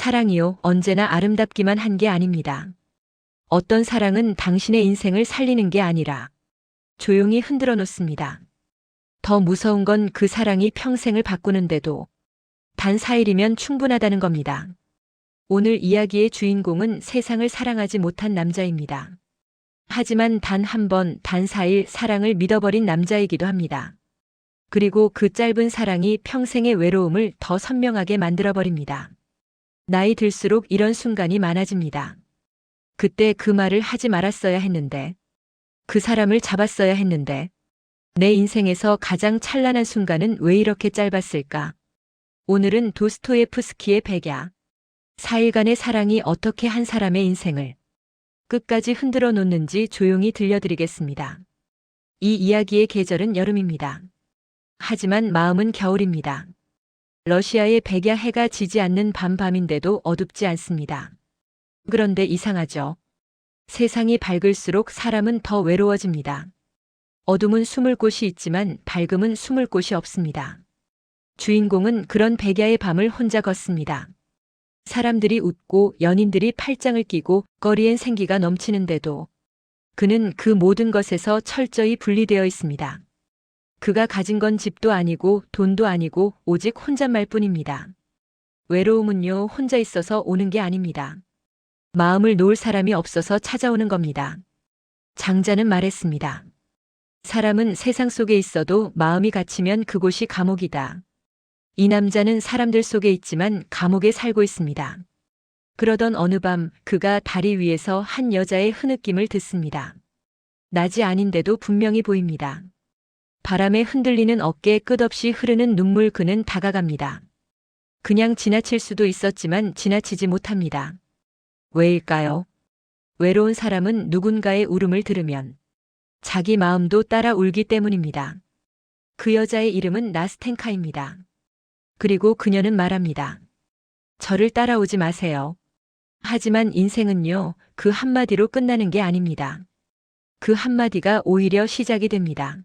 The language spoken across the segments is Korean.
사랑이요, 언제나 아름답기만 한 게 아닙니다. 어떤 사랑은 당신의 인생을 살리는 게 아니라 조용히 흔들어 놓습니다. 더 무서운 건 그 사랑이 평생을 바꾸는데도 단 4일이면 충분하다는 겁니다. 오늘 이야기의 주인공은 세상을 사랑하지 못한 남자입니다. 하지만 단 한 번, 단 4일 사랑을 믿어버린 남자이기도 합니다. 그리고 그 짧은 사랑이 평생의 외로움을 더 선명하게 만들어버립니다. 나이 들수록 이런 순간이 많아집니다. 그때 그 말을 하지 말았어야 했는데, 그 사람을 잡았어야 했는데, 내 인생에서 가장 찬란한 순간은 왜 이렇게 짧았을까? 오늘은 도스토예프스키의 백야, 4일간의 사랑이 어떻게 한 사람의 인생을 끝까지 흔들어 놓는지 조용히 들려드리겠습니다. 이 이야기의 계절은 여름입니다. 하지만 마음은 겨울입니다. 러시아의 백야 해가 지지 않는 밤인데도 어둡지 않습니다. 그런데 이상하죠. 세상이 밝을수록 사람은 더 외로워집니다. 어둠은 숨을 곳이 있지만 밝음은 숨을 곳이 없습니다. 주인공은 그런 백야의 밤을 혼자 걷습니다. 사람들이 웃고 연인들이 팔짱을 끼고 거리엔 생기가 넘치는데도 그는 그 모든 것에서 철저히 분리되어 있습니다. 그가 가진 건 집도 아니고 돈도 아니고 오직 혼잣말 뿐입니다. 외로움은요, 혼자 있어서 오는 게 아닙니다. 마음을 놓을 사람이 없어서 찾아오는 겁니다. 장자는 말했습니다. 사람은 세상 속에 있어도 마음이 갇히면 그곳이 감옥이다. 이 남자는 사람들 속에 있지만 감옥에 살고 있습니다. 그러던 어느 밤 그가 다리 위에서 한 여자의 흐느낌을 듣습니다. 낮이 아닌데도 분명히 보입니다. 바람에 흔들리는 어깨에 끝없이 흐르는 눈물. 그는 다가갑니다. 그냥 지나칠 수도 있었지만 지나치지 못합니다. 왜일까요? 외로운 사람은 누군가의 울음을 들으면 자기 마음도 따라 울기 때문입니다. 그 여자의 이름은 나스텐카입니다. 그리고 그녀는 말합니다. 저를 따라오지 마세요. 하지만 인생은요, 그 한마디로 끝나는 게 아닙니다. 그 한마디가 오히려 시작이 됩니다.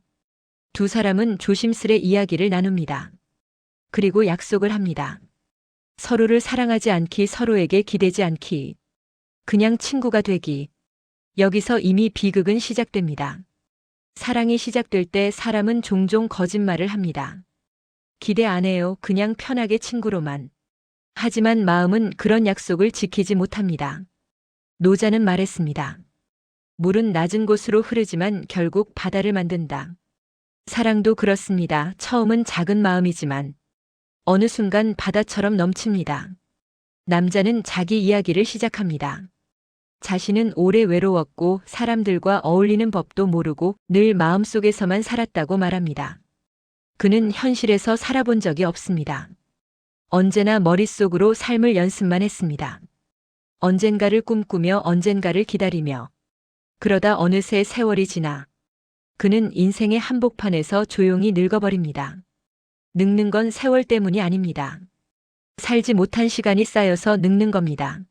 두 사람은 조심스레 이야기를 나눕니다. 그리고 약속을 합니다. 서로를 사랑하지 않기, 서로에게 기대지 않기, 그냥 친구가 되기. 여기서 이미 비극은 시작됩니다. 사랑이 시작될 때 사람은 종종 거짓말을 합니다. 기대 안 해요. 그냥 편하게 친구로만. 하지만 마음은 그런 약속을 지키지 못합니다. 노자는 말했습니다. 물은 낮은 곳으로 흐르지만 결국 바다를 만든다. 사랑도 그렇습니다. 처음은 작은 마음이지만 어느 순간 바다처럼 넘칩니다. 남자는 자기 이야기를 시작합니다. 자신은 오래 외로웠고 사람들과 어울리는 법도 모르고 늘 마음속에서만 살았다고 말합니다. 그는 현실에서 살아본 적이 없습니다. 언제나 머릿속으로 삶을 연습만 했습니다. 언젠가를 꿈꾸며 언젠가를 기다리며 그러다 어느새 세월이 지나 그는 인생의 한복판에서 조용히 늙어버립니다. 늙는 건 세월 때문이 아닙니다. 살지 못한 시간이 쌓여서 늙는 겁니다.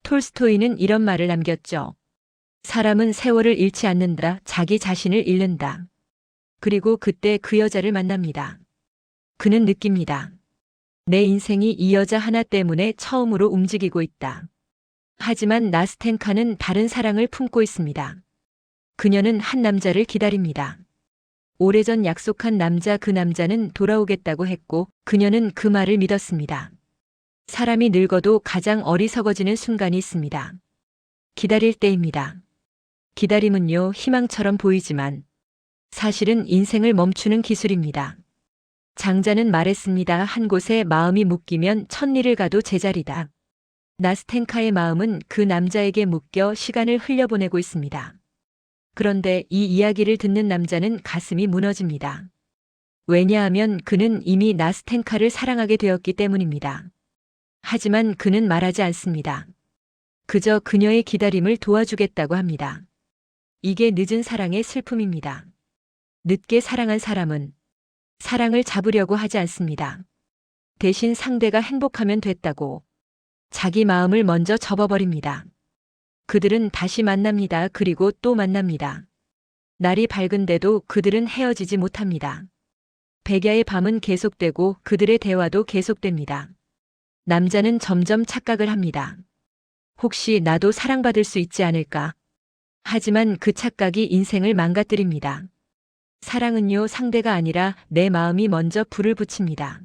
톨스토이는 이런 말을 남겼죠. 사람은 세월을 잃지 않는다. 자기 자신을 잃는다. 그리고 그때 그 여자를 만납니다. 그는 느낍니다. 내 인생이 이 여자 하나 때문에 처음으로 움직이고 있다. 하지만 나스텐카는 다른 사랑을 품고 있습니다. 그녀는 한 남자를 기다립니다. 오래전 약속한 남자. 그 남자는 돌아오겠다고 했고 그녀는 그 말을 믿었습니다. 사람이 늙어도 가장 어리석어지는 순간이 있습니다. 기다릴 때입니다. 기다림은요, 희망처럼 보이지만 사실은 인생을 멈추는 기술입니다. 장자는 말했습니다. 한 곳에 마음이 묶이면 천리를 가도 제자리다. 나스텐카의 마음은 그 남자에게 묶여 시간을 흘려보내고 있습니다. 그런데 이 이야기를 듣는 남자는 가슴이 무너집니다. 왜냐하면 그는 이미 나스텐카를 사랑하게 되었기 때문입니다. 하지만 그는 말하지 않습니다. 그저 그녀의 기다림을 도와주겠다고 합니다. 이게 늦은 사랑의 슬픔입니다. 늦게 사랑한 사람은 사랑을 잡으려고 하지 않습니다. 대신 상대가 행복하면 됐다고 자기 마음을 먼저 접어버립니다. 그들은 다시 만납니다. 그리고 또 만납니다. 날이 밝은데도 그들은 헤어지지 못합니다. 백야의 밤은 계속되고 그들의 대화도 계속됩니다. 남자는 점점 착각을 합니다. 혹시 나도 사랑받을 수 있지 않을까? 하지만 그 착각이 인생을 망가뜨립니다. 사랑은요, 상대가 아니라 내 마음이 먼저 불을 붙입니다.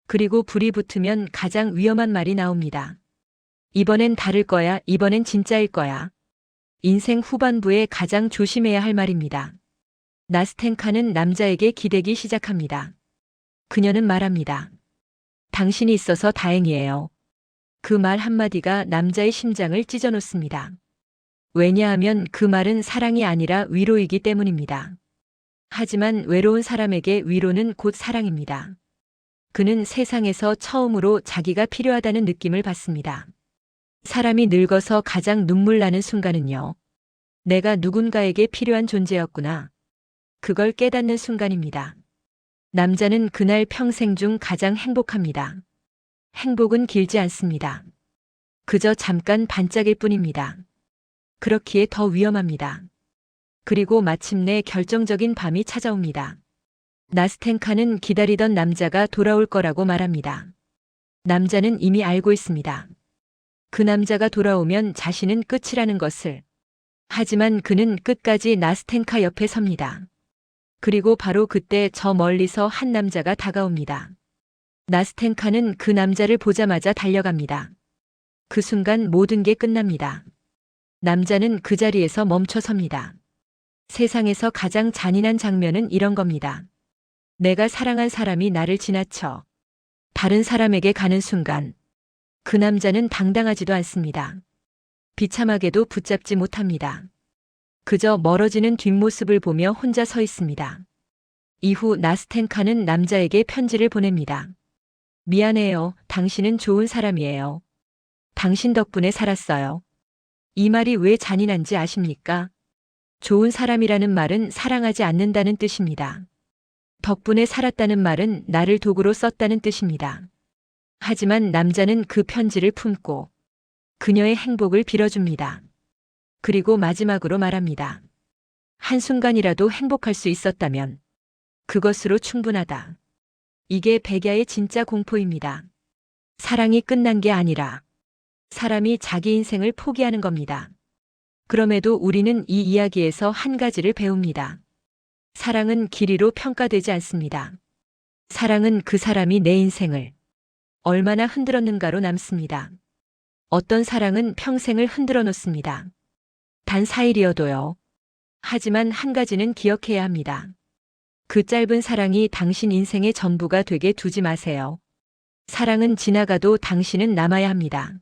그리고 불이 붙으면 가장 위험한 말이 나옵니다. 이번엔 다를 거야, 이번엔 진짜일 거야. 인생 후반부에 가장 조심해야 할 말입니다. 나스텐카는 남자에게 기대기 시작합니다. 그녀는 말합니다. 당신이 있어서 다행이에요. 그 말 한마디가 남자의 심장을 찢어놓습니다. 왜냐하면 그 말은 사랑이 아니라 위로이기 때문입니다. 하지만 외로운 사람에게 위로는 곧 사랑입니다. 그는 세상에서 처음으로 자기가 필요하다는 느낌을 받습니다. 사람이 늙어서 가장 눈물 나는 순간은요. 내가 누군가에게 필요한 존재였구나. 그걸 깨닫는 순간입니다. 남자는 그날 평생 중 가장 행복합니다. 행복은 길지 않습니다. 그저 잠깐 반짝일 뿐입니다. 그렇기에 더 위험합니다. 그리고 마침내 결정적인 밤이 찾아옵니다. 나스텐카는 기다리던 남자가 돌아올 거라고 말합니다. 남자는 이미 알고 있습니다. 그 남자가 돌아오면 자신은 끝이라는 것을. 하지만 그는 끝까지 나스텐카 옆에 섭니다. 그리고 바로 그때 저 멀리서 한 남자가 다가옵니다. 나스텐카는 그 남자를 보자마자 달려갑니다. 그 순간 모든 게 끝납니다. 남자는 그 자리에서 멈춰 섭니다. 세상에서 가장 잔인한 장면은 이런 겁니다. 내가 사랑한 사람이 나를 지나쳐 다른 사람에게 가는 순간 그 남자는 당당하지도 않습니다. 비참하게도 붙잡지 못합니다. 그저 멀어지는 뒷모습을 보며 혼자 서 있습니다. 이후 나스텐카는 남자에게 편지를 보냅니다. 미안해요. 당신은 좋은 사람이에요. 당신 덕분에 살았어요. 이 말이 왜 잔인한지 아십니까? 좋은 사람이라는 말은 사랑하지 않는다는 뜻입니다. 덕분에 살았다는 말은 나를 도구로 썼다는 뜻입니다. 하지만 남자는 그 편지를 품고 그녀의 행복을 빌어줍니다. 그리고 마지막으로 말합니다. 한순간이라도 행복할 수 있었다면 그것으로 충분하다. 이게 백야의 진짜 공포입니다. 사랑이 끝난 게 아니라 사람이 자기 인생을 포기하는 겁니다. 그럼에도 우리는 이 이야기에서 한 가지를 배웁니다. 사랑은 길이로 평가되지 않습니다. 사랑은 그 사람이 내 인생을 얼마나 흔들었는가로 남습니다. 어떤 사랑은 평생을 흔들어 놓습니다. 단 4일이어도요. 하지만 한 가지는 기억해야 합니다. 그 짧은 사랑이 당신 인생의 전부가 되게 두지 마세요. 사랑은 지나가도 당신은 남아야 합니다.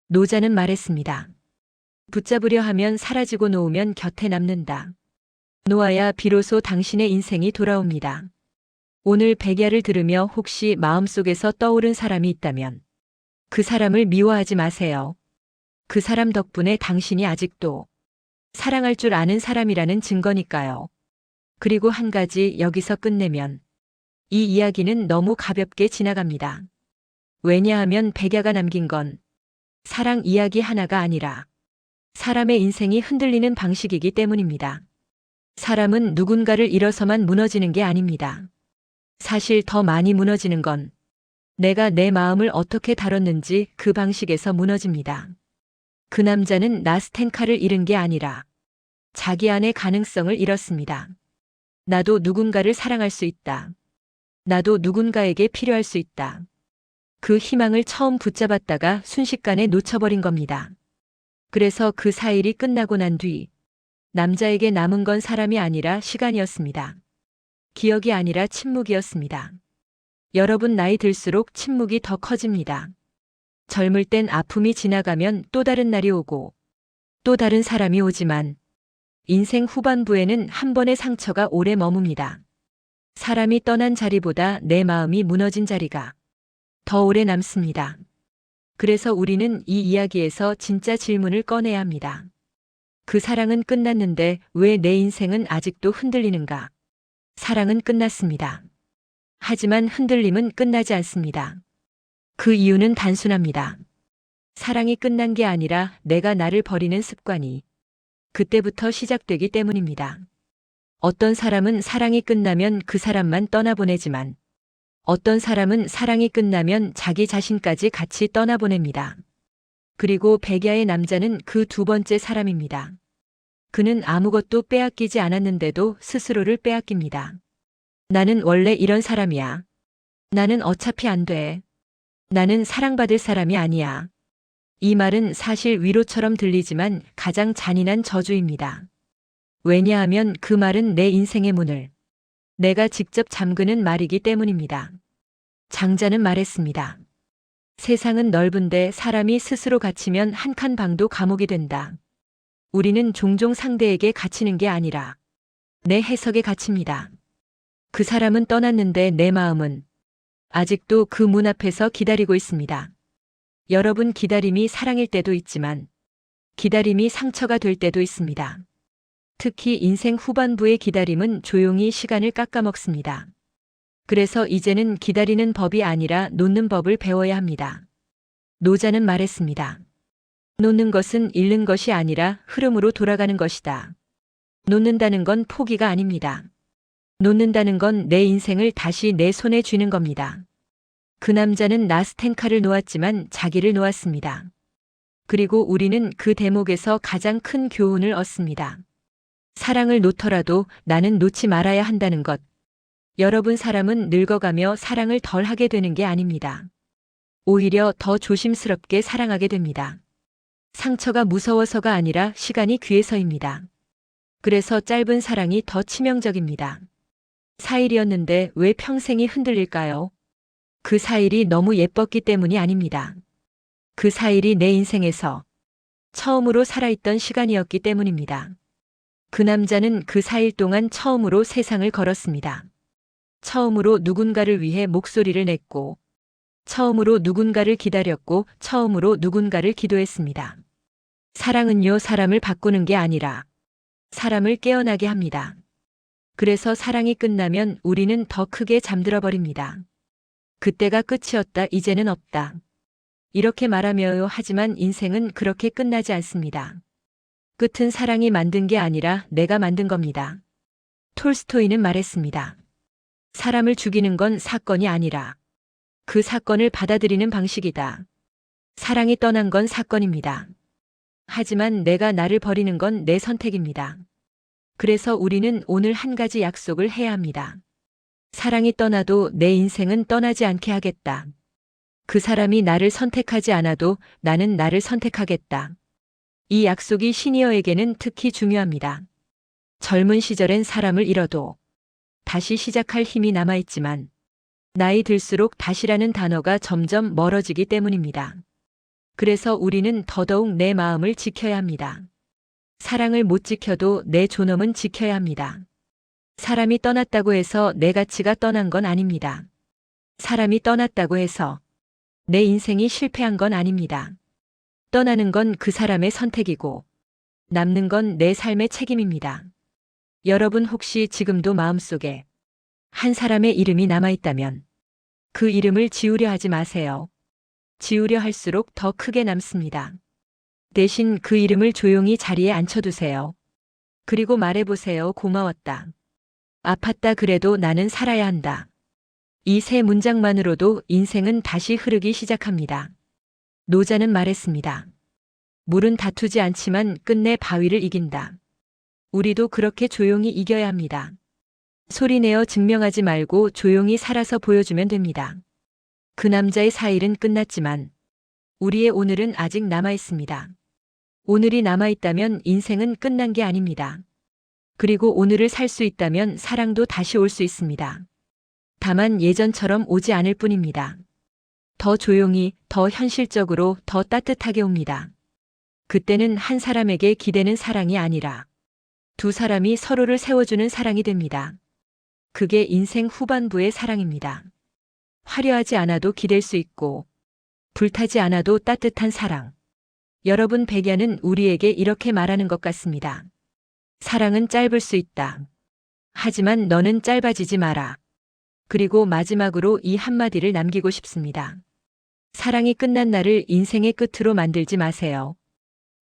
노자는 말했습니다. 붙잡으려 하면 사라지고 놓으면 곁에 남는다. 놓아야 비로소 당신의 인생이 돌아옵니다. 오늘 백야를 들으며 혹시 마음속에서 떠오른 사람이 있다면 그 사람을 미워하지 마세요. 그 사람 덕분에 당신이 아직도 사랑할 줄 아는 사람이라는 증거니까요. 그리고 한 가지 여기서 끝내면 이 이야기는 너무 가볍게 지나갑니다. 왜냐하면 백야가 남긴 건 사랑 이야기 하나가 아니라 사람의 인생이 흔들리는 방식이기 때문입니다. 사람은 누군가를 잃어서만 무너지는 게 아닙니다. 사실 더 많이 무너지는 건 내가 내 마음을 어떻게 다뤘는지 그 방식에서 무너집니다. 그 남자는 나스텐카를 잃은 게 아니라 자기 안의 가능성을 잃었습니다. 나도 누군가를 사랑할 수 있다. 나도 누군가에게 필요할 수 있다. 그 희망을 처음 붙잡았다가 순식간에 놓쳐버린 겁니다. 그래서 그 4일이 끝나고 난 뒤 남자에게 남은 건 사람이 아니라 시간이었습니다. 기억이 아니라 침묵이었습니다. 여러분 나이 들수록 침묵이 더 커집니다. 젊을 땐 아픔이 지나가면 또 다른 날이 오고 또 다른 사람이 오지만 인생 후반부에는 한 번의 상처가 오래 머뭅니다. 사람이 떠난 자리보다 내 마음이 무너진 자리가 더 오래 남습니다. 그래서 우리는 이 이야기에서 진짜 질문을 꺼내야 합니다. 그 사랑은 끝났는데 왜 내 인생은 아직도 흔들리는가? 사랑은 끝났습니다. 하지만 흔들림은 끝나지 않습니다. 그 이유는 단순합니다. 사랑이 끝난 게 아니라 내가 나를 버리는 습관이 그때부터 시작되기 때문입니다. 어떤 사람은 사랑이 끝나면 그 사람만 떠나보내지만 어떤 사람은 사랑이 끝나면 자기 자신까지 같이 떠나보냅니다. 그리고 백야의 남자는 그 두 번째 사람입니다. 그는 아무것도 빼앗기지 않았는데도 스스로를 빼앗깁니다. 나는 원래 이런 사람이야. 나는 어차피 안 돼. 나는 사랑받을 사람이 아니야. 이 말은 사실 위로처럼 들리지만 가장 잔인한 저주입니다. 왜냐하면 그 말은 내 인생의 문을 내가 직접 잠그는 말이기 때문입니다. 장자는 말했습니다. 세상은 넓은데 사람이 스스로 갇히면 한 칸 방도 감옥이 된다. 우리는 종종 상대에게 갇히는 게 아니라 내 해석에 갇힙니다. 그 사람은 떠났는데 내 마음은 아직도 그 문 앞에서 기다리고 있습니다. 여러분, 기다림이 사랑일 때도 있지만 기다림이 상처가 될 때도 있습니다. 특히 인생 후반부의 기다림은 조용히 시간을 깎아먹습니다. 그래서 이제는 기다리는 법이 아니라 놓는 법을 배워야 합니다. 노자는 말했습니다. 놓는 것은 잃는 것이 아니라 흐름으로 돌아가는 것이다. 놓는다는 건 포기가 아닙니다. 놓는다는 건 내 인생을 다시 내 손에 쥐는 겁니다. 그 남자는 나스텐카를 놓았지만 자기를 놓았습니다. 그리고 우리는 그 대목에서 가장 큰 교훈을 얻습니다. 사랑을 놓더라도 나는 놓지 말아야 한다는 것. 여러분, 사람은 늙어가며 사랑을 덜 하게 되는 게 아닙니다. 오히려 더 조심스럽게 사랑하게 됩니다. 상처가 무서워서가 아니라 시간이 귀해서입니다. 그래서 짧은 사랑이 더 치명적입니다. 4일이었는데 왜 평생이 흔들릴까요? 그 4일이 너무 예뻤기 때문이 아닙니다. 그 4일이 내 인생에서 처음으로 살아있던 시간이었기 때문입니다. 그 남자는 그 4일 동안 처음으로 세상을 걸었습니다. 처음으로 누군가를 위해 목소리를 냈고, 처음으로 누군가를 기다렸고, 처음으로 누군가를 기도했습니다. 사랑은요, 사람을 바꾸는 게 아니라 사람을 깨어나게 합니다. 그래서 사랑이 끝나면 우리는 더 크게 잠들어 버립니다. 그때가 끝이었다, 이제는 없다. 이렇게 말하며요. 하지만 인생은 그렇게 끝나지 않습니다. 끝은 사랑이 만든 게 아니라 내가 만든 겁니다. 톨스토이는 말했습니다. 사람을 죽이는 건 사건이 아니라 그 사건을 받아들이는 방식이다. 사랑이 떠난 건 사건입니다. 하지만 내가 나를 버리는 건 내 선택입니다. 그래서 우리는 오늘 한 가지 약속을 해야 합니다. 사랑이 떠나도 내 인생은 떠나지 않게 하겠다. 그 사람이 나를 선택하지 않아도 나는 나를 선택하겠다. 이 약속이 시니어에게는 특히 중요합니다. 젊은 시절엔 사람을 잃어도 다시 시작할 힘이 남아있지만 나이 들수록 다시라는 단어가 점점 멀어지기 때문입니다. 그래서 우리는 더더욱 내 마음을 지켜야 합니다. 사랑을 못 지켜도 내 존엄은 지켜야 합니다. 사람이 떠났다고 해서 내 가치가 떠난 건 아닙니다. 사람이 떠났다고 해서 내 인생이 실패한 건 아닙니다. 떠나는 건 그 사람의 선택이고 남는 건 내 삶의 책임입니다. 여러분, 혹시 지금도 마음속에 한 사람의 이름이 남아있다면 그 이름을 지우려 하지 마세요. 지우려 할수록 더 크게 남습니다. 대신 그 이름을 조용히 자리에 앉혀두세요. 그리고 말해보세요. 고마웠다. 아팠다. 그래도 나는 살아야 한다. 이 세 문장만으로도 인생은 다시 흐르기 시작합니다. 노자는 말했습니다. 물은 다투지 않지만 끝내 바위를 이긴다. 우리도 그렇게 조용히 이겨야 합니다. 소리내어 증명하지 말고 조용히 살아서 보여주면 됩니다. 그 남자의 4일은 끝났지만 우리의 오늘은 아직 남아있습니다. 오늘이 남아있다면 인생은 끝난 게 아닙니다. 그리고 오늘을 살 수 있다면 사랑도 다시 올 수 있습니다. 다만 예전처럼 오지 않을 뿐입니다. 더 조용히, 더 현실적으로, 더 따뜻하게 옵니다. 그때는 한 사람에게 기대는 사랑이 아니라 두 사람이 서로를 세워주는 사랑이 됩니다. 그게 인생 후반부의 사랑입니다. 화려하지 않아도 기댈 수 있고 불타지 않아도 따뜻한 사랑. 여러분, 백야는 우리에게 이렇게 말하는 것 같습니다. 사랑은 짧을 수 있다. 하지만 너는 짧아지지 마라. 그리고 마지막으로 이 한마디를 남기고 싶습니다. 사랑이 끝난 날을 인생의 끝으로 만들지 마세요.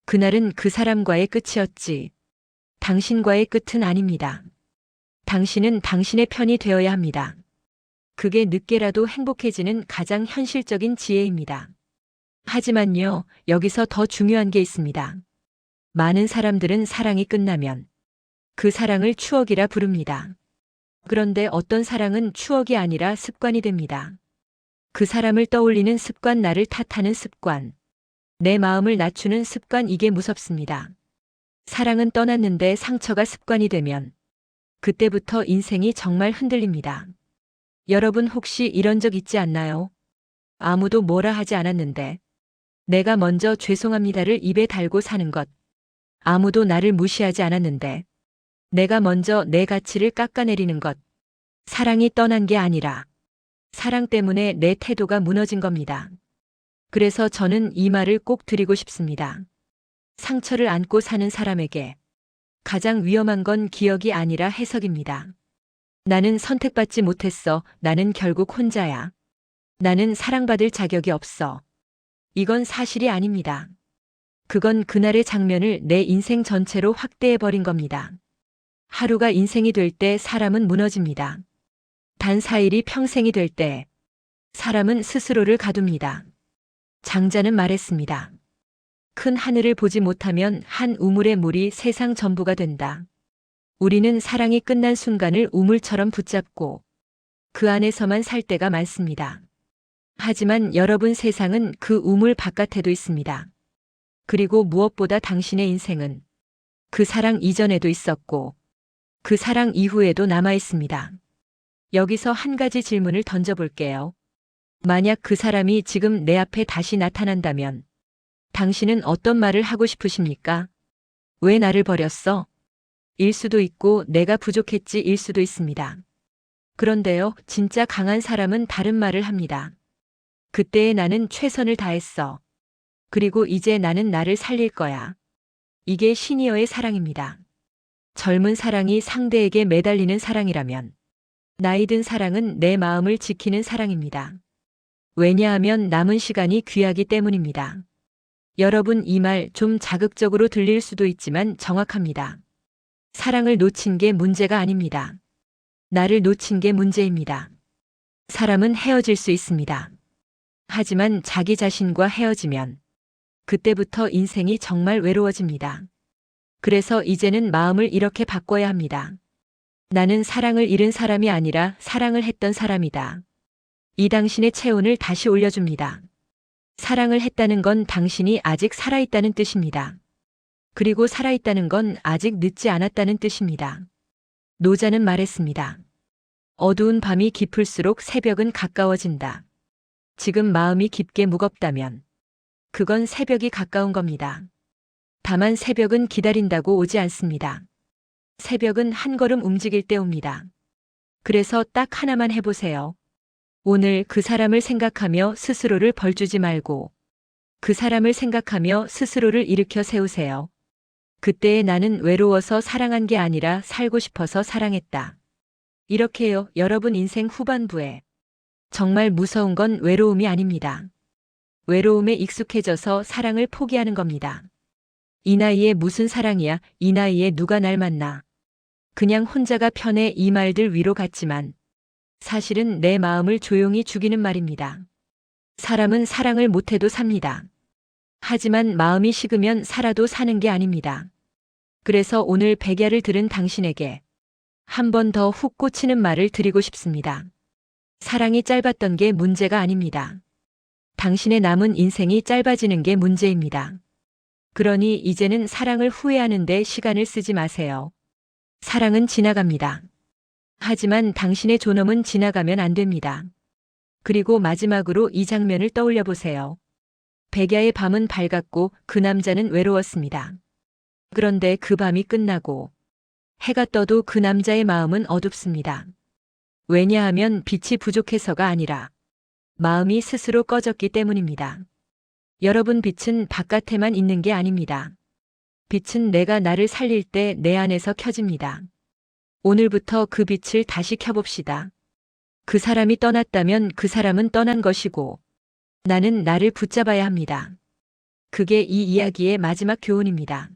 그날은 그 사람과의 끝이었지. 당신과의 끝은 아닙니다. 당신은 당신의 편이 되어야 합니다. 그게 늦게라도 행복해지는 가장 현실적인 지혜입니다. 하지만요, 여기서 더 중요한 게 있습니다. 많은 사람들은 사랑이 끝나면 그 사랑을 추억이라 부릅니다. 그런데 어떤 사랑은 추억이 아니라 습관이 됩니다. 그 사람을 떠올리는 습관, 나를 탓하는 습관, 내 마음을 낮추는 습관, 이게 무섭습니다. 사랑은 떠났는데 상처가 습관이 되면 그때부터 인생이 정말 흔들립니다. 여러분 혹시 이런 적 있지 않나요? 아무도 뭐라 하지 않았는데 내가 먼저 죄송합니다를 입에 달고 사는 것. 아무도 나를 무시하지 않았는데 내가 먼저 내 가치를 깎아내리는 것. 사랑이 떠난 게 아니라 사랑 때문에 내 태도가 무너진 겁니다. 그래서 저는 이 말을 꼭 드리고 싶습니다. 상처를 안고 사는 사람에게 가장 위험한 건 기억이 아니라 해석입니다. 나는 선택받지 못했어. 나는 결국 혼자야. 나는 사랑받을 자격이 없어. 이건 사실이 아닙니다. 그건 그날의 장면을 내 인생 전체로 확대해버린 겁니다. 하루가 인생이 될 때 사람은 무너집니다. 단 4일이 평생이 될 때 사람은 스스로를 가둡니다. 장자는 말했습니다. 큰 하늘을 보지 못하면 한 우물의 물이 세상 전부가 된다. 우리는 사랑이 끝난 순간을 우물처럼 붙잡고 그 안에서만 살 때가 많습니다. 하지만 여러분, 세상은 그 우물 바깥에도 있습니다. 그리고 무엇보다 당신의 인생은 그 사랑 이전에도 있었고 그 사랑 이후에도 남아 있습니다. 여기서 한 가지 질문을 던져볼게요. 만약 그 사람이 지금 내 앞에 다시 나타난다면 당신은 어떤 말을 하고 싶으십니까? 왜 나를 버렸어? 일 수도 있고 내가 부족했지 일 수도 있습니다. 그런데요, 진짜 강한 사람은 다른 말을 합니다. 그때의 나는 최선을 다했어. 그리고 이제 나는 나를 살릴 거야. 이게 시니어의 사랑입니다. 젊은 사랑이 상대에게 매달리는 사랑이라면 나이 든 사랑은 내 마음을 지키는 사랑입니다. 왜냐하면 남은 시간이 귀하기 때문입니다. 여러분, 이 말 좀 자극적으로 들릴 수도 있지만 정확합니다. 사랑을 놓친 게 문제가 아닙니다. 나를 놓친 게 문제입니다. 사람은 헤어질 수 있습니다. 하지만 자기 자신과 헤어지면 그때부터 인생이 정말 외로워집니다. 그래서 이제는 마음을 이렇게 바꿔야 합니다. 나는 사랑을 잃은 사람이 아니라 사랑을 했던 사람이다. 이 당신의 체온을 다시 올려줍니다. 사랑을 했다는 건 당신이 아직 살아있다는 뜻입니다. 그리고 살아있다는 건 아직 늦지 않았다는 뜻입니다. 노자는 말했습니다. 어두운 밤이 깊을수록 새벽은 가까워진다. 지금 마음이 깊게 무겁다면 그건 새벽이 가까운 겁니다. 다만 새벽은 기다린다고 오지 않습니다. 새벽은 한 걸음 움직일 때 옵니다. 그래서 딱 하나만 해보세요. 오늘 그 사람을 생각하며 스스로를 벌주지 말고 그 사람을 생각하며 스스로를 일으켜 세우세요. 그때의 나는 외로워서 사랑한 게 아니라 살고 싶어서 사랑했다. 이렇게요, 여러분 인생 후반부에 정말 무서운 건 외로움이 아닙니다. 외로움에 익숙해져서 사랑을 포기하는 겁니다. 이 나이에 무슨 사랑이야, 이 나이에 누가 날 만나. 그냥 혼자가 편해, 이 말들 위로 같지만 사실은 내 마음을 조용히 죽이는 말입니다. 사람은 사랑을 못해도 삽니다. 하지만 마음이 식으면 살아도 사는 게 아닙니다. 그래서 오늘 백야를 들은 당신에게 한 번 더 훅 꽂히는 말을 드리고 싶습니다. 사랑이 짧았던 게 문제가 아닙니다. 당신의 남은 인생이 짧아지는 게 문제입니다. 그러니 이제는 사랑을 후회하는데 시간을 쓰지 마세요. 사랑은 지나갑니다. 하지만 당신의 존엄은 지나가면 안 됩니다. 그리고 마지막으로 이 장면을 떠올려 보세요. 백야의 밤은 밝았고 그 남자는 외로웠습니다. 그런데 그 밤이 끝나고 해가 떠도 그 남자의 마음은 어둡습니다. 왜냐하면 빛이 부족해서가 아니라 마음이 스스로 꺼졌기 때문입니다. 여러분, 빛은 바깥에만 있는 게 아닙니다. 빛은 내가 나를 살릴 때 내 안에서 켜집니다. 오늘부터 그 빛을 다시 켜봅시다. 그 사람이 떠났다면 그 사람은 떠난 것이고 나는 나를 붙잡아야 합니다. 그게 이 이야기의 마지막 교훈입니다.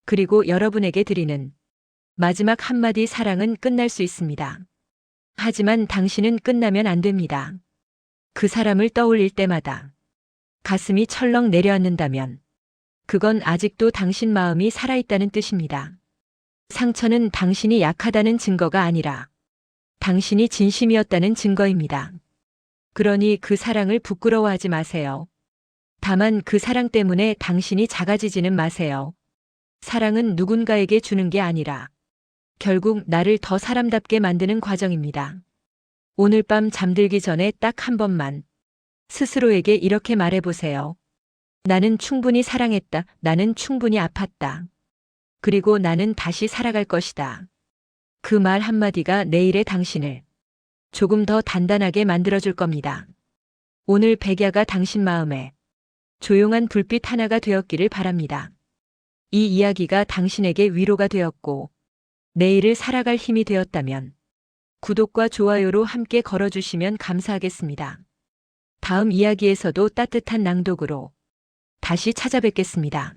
그리고 여러분에게 드리는 마지막 한마디, 사랑은 끝날 수 있습니다. 하지만 당신은 끝나면 안 됩니다. 그 사람을 떠올릴 때마다 가슴이 철렁 내려앉는다면 그건 아직도 당신 마음이 살아있다는 뜻입니다. 상처는 당신이 약하다는 증거가 아니라 당신이 진심이었다는 증거입니다. 그러니 그 사랑을 부끄러워하지 마세요. 다만 그 사랑 때문에 당신이 작아지지는 마세요. 사랑은 누군가에게 주는 게 아니라 결국 나를 더 사람답게 만드는 과정입니다. 오늘 밤 잠들기 전에 딱 한 번만 스스로에게 이렇게 말해보세요. 나는 충분히 사랑했다. 나는 충분히 아팠다. 그리고 나는 다시 살아갈 것이다. 그 말 한마디가 내일의 당신을 조금 더 단단하게 만들어줄 겁니다. 오늘 백야가 당신 마음에 조용한 불빛 하나가 되었기를 바랍니다. 이 이야기가 당신에게 위로가 되었고 내일을 살아갈 힘이 되었다면 구독과 좋아요로 함께 걸어주시면 감사하겠습니다. 다음 이야기에서도 따뜻한 낭독으로 다시 찾아뵙겠습니다.